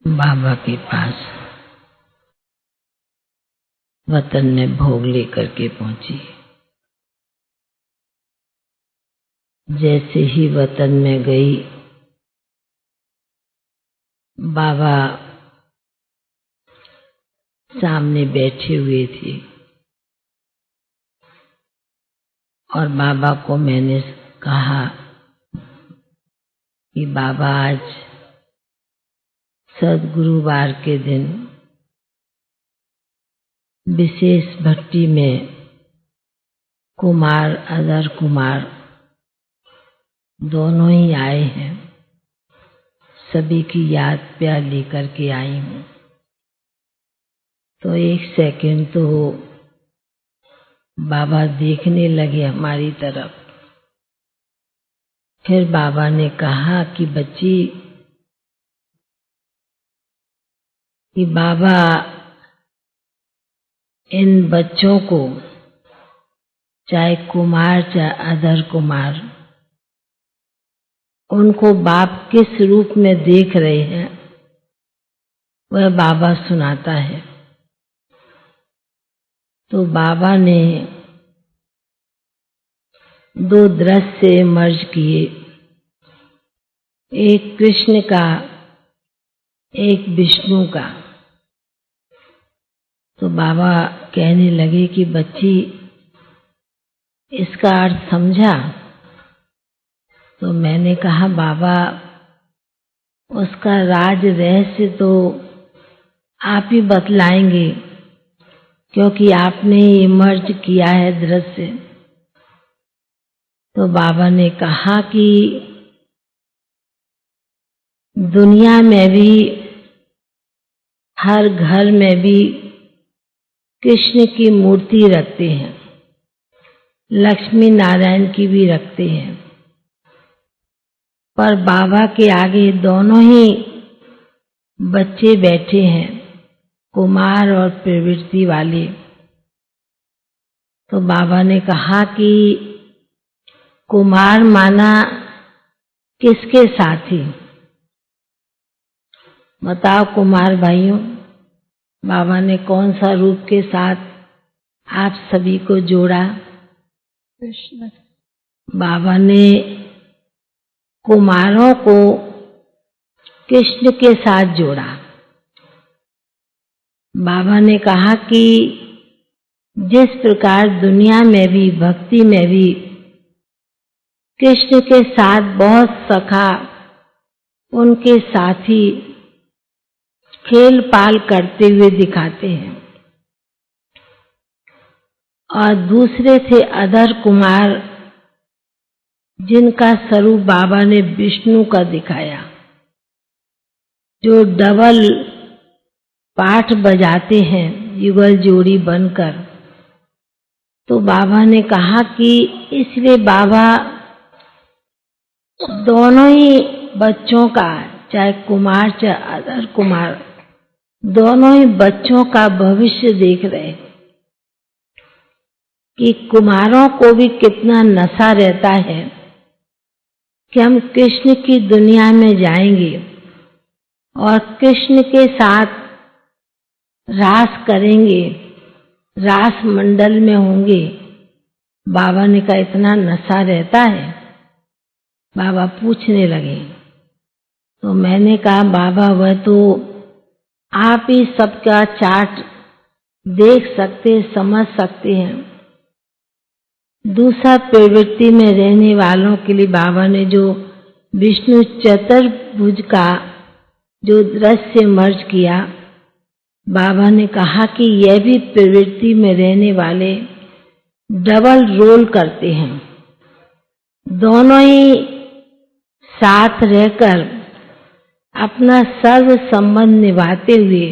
बाबा के पास वतन में भोग लेकर के पहुंची। जैसे ही वतन में गई, बाबा सामने बैठे हुए थे और बाबा को मैंने कहा कि बाबा, आज सद्गुरुवार के दिन विशेष भट्टी में कुमार अदर कुमार दोनों ही आए हैं, सभी की याद प्यार लेकर के आई हूँ। तो एक सेकंड तो बाबा देखने लगे हमारी तरफ। फिर बाबा ने कहा कि बच्ची, कि बाबा इन बच्चों को, चाहे कुमार चाहे अदर कुमार, उनको बाप किस रूप में देख रहे हैं वह बाबा सुनाता है। तो बाबा ने दो दृश्य मर्ज किए, एक कृष्ण का, एक विष्णु का। तो बाबा कहने लगे कि बच्ची, इसका अर्थ समझा? तो मैंने कहा बाबा, उसका राज रहस्य तो आप ही बतलाएंगे, क्योंकि आपने ये मर्ज किया है दृश्य। तो बाबा ने कहा कि दुनिया में भी, हर घर में भी कृष्ण की मूर्ति रखते हैं, लक्ष्मी नारायण की भी रखते हैं, पर बाबा के आगे दोनों ही बच्चे बैठे हैं, कुमार और प्रवृत्ति वाले। तो बाबा ने कहा कि कुमार माना किसके साथी? बताओ कुमार भाइयों, बाबा ने कौन सा रूप के साथ आप सभी को जोड़ा? कृष्ण। बाबा ने कुमारों को कृष्ण के साथ जोड़ा। बाबा ने कहा कि जिस प्रकार दुनिया में भी, भक्ति में भी कृष्ण के साथ बहुत सखा, उनके साथी खेल पाल करते हुए दिखाते हैं, और दूसरे थे अदर कुमार, जिनका स्वरूप बाबा ने विष्णु का दिखाया, जो डबल पाठ बजाते हैं युगल जोड़ी बनकर। तो बाबा ने कहा कि इसलिए बाबा दोनों ही बच्चों का, चाहे कुमार चाहे अदर कुमार, दोनों ही बच्चों का भविष्य देख रहे कि कुमारों को भी कितना नशा रहता है कि हम कृष्ण की दुनिया में जाएंगे और कृष्ण के साथ रास करेंगे, रास मंडल में होंगे। बाबा ने कहा इतना नशा रहता है? बाबा पूछने लगे। तो मैंने कहा बाबा, वह तो आप ही सबका चार्ट देख सकते, समझ सकते हैं। दूसरा, प्रवृत्ति में रहने वालों के लिए बाबा ने जो विष्णु चतुर्भुज का जो दृश्य मर्ज किया, बाबा ने कहा कि यह भी प्रवृत्ति में रहने वाले डबल रोल करते हैं, दोनों ही साथ रहकर अपना सर्व संबंध निभाते हुए,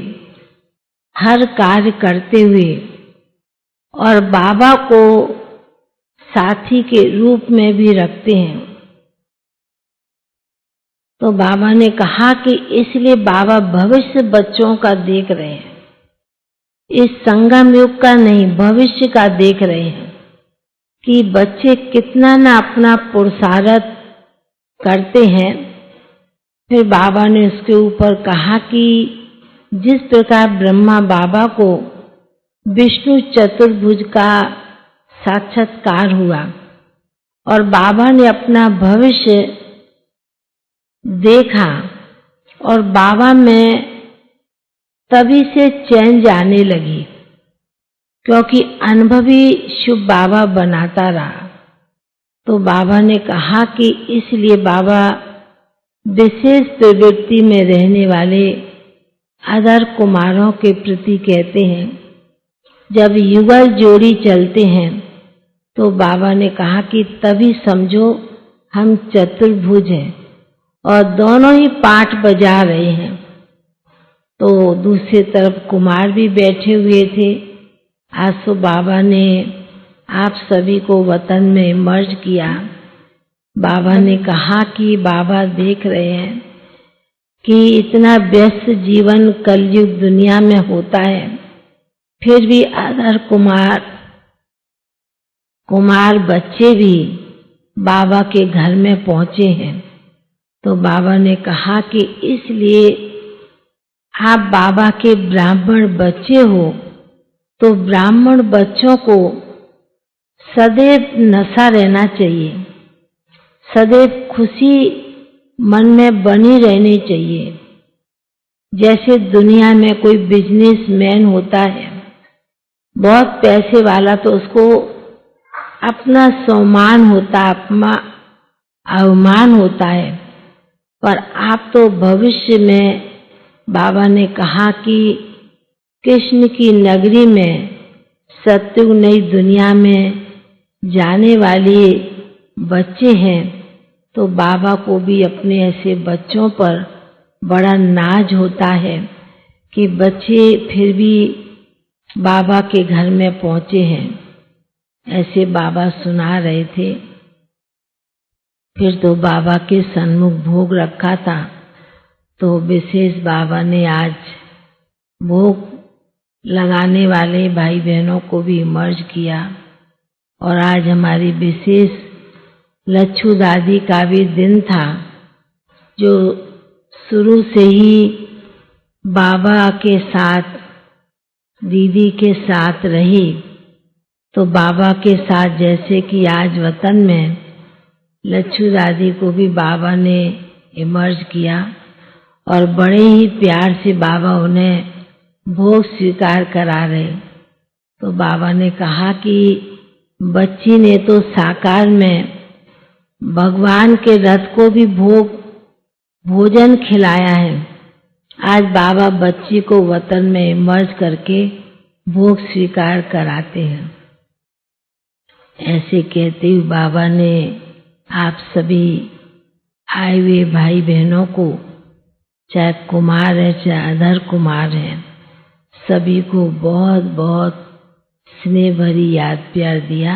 हर कार्य करते हुए, और बाबा को साथी के रूप में भी रखते हैं। तो बाबा ने कहा कि इसलिए बाबा भविष्य बच्चों का देख रहे हैं, इस संगम युग का नहीं, भविष्य का देख रहे हैं कि बच्चे कितना ना अपना पुरुषार्थ करते हैं फिर बाबा ने उसके ऊपर कहा कि जिस प्रकार ब्रह्मा बाबा को विष्णु चतुर्भुज का साक्षात्कार हुआ और बाबा ने अपना भविष्य देखा और बाबा में तभी से चैन जाने लगी, क्योंकि अनुभवी शुभ बाबा बनाता रहा। तो बाबा ने कहा कि इसलिए बाबा विशेष प्रवृत्ति में रहने वाले अदर कुमारों के प्रति कहते हैं, जब युगल जोड़ी चलते हैं तो बाबा ने कहा कि तभी समझो हम चतुर्भुज हैं और दोनों ही पाठ बजा रहे हैं। तो दूसरी तरफ कुमार भी बैठे हुए थे। आज तो बाबा ने आप सभी को वतन में मर्ज किया। बाबा ने कहा कि बाबा देख रहे हैं कि इतना व्यस्त जीवन कलयुग दुनिया में होता है, फिर भी अदर कुमार बच्चे भी बाबा के घर में पहुंचे हैं। तो बाबा ने कहा कि इसलिए आप बाबा के ब्राह्मण बच्चे हो, तो ब्राह्मण बच्चों को सदैव नशा रहना चाहिए, सदैव खुशी मन में बनी रहनी चाहिए। जैसे दुनिया में कोई बिजनेसमैन होता है, बहुत पैसे वाला, तो उसको अपना सम्मान होता, अपना अवमान होता है। पर आप तो भविष्य में बाबा ने कहा कि कृष्ण की नगरी में सत्युग नई दुनिया में जाने वाले बच्चे हैं। तो बाबा को भी अपने ऐसे बच्चों पर बड़ा नाज होता है कि बच्चे फिर भी बाबा के घर में पहुंचे हैं। ऐसे बाबा सुना रहे थे। फिर तो बाबा के सन्मुख भोग रखा था, तो विशेष बाबा ने आज भोग लगाने वाले भाई बहनों को भी मर्ज किया। और आज हमारी विशेष लच्छू दादी का भी दिन था, जो शुरू से ही बाबा के साथ, दीदी के साथ रही। तो बाबा के साथ जैसे कि आज वतन में लच्छू दादी को भी बाबा ने इमर्ज किया और बड़े ही प्यार से बाबा उन्हें भोग स्वीकार करा रहे। तो बाबा ने कहा कि बच्ची ने तो साकार में भगवान के रथ को भी भोजन खिलाया है। आज बाबा बच्ची को वतन में इमर्ज करके भोग स्वीकार कराते हैं। ऐसे कहते हुए बाबा ने आप सभी आए हुए भाई बहनों को, चाहे कुमार है चाहे अधर कुमार है, सभी को बहुत बहुत स्नेह भरी याद प्यार दिया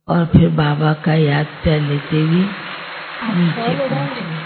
और फिर बाबा का याद प्यार लेते हुए नीचे पहुंचे।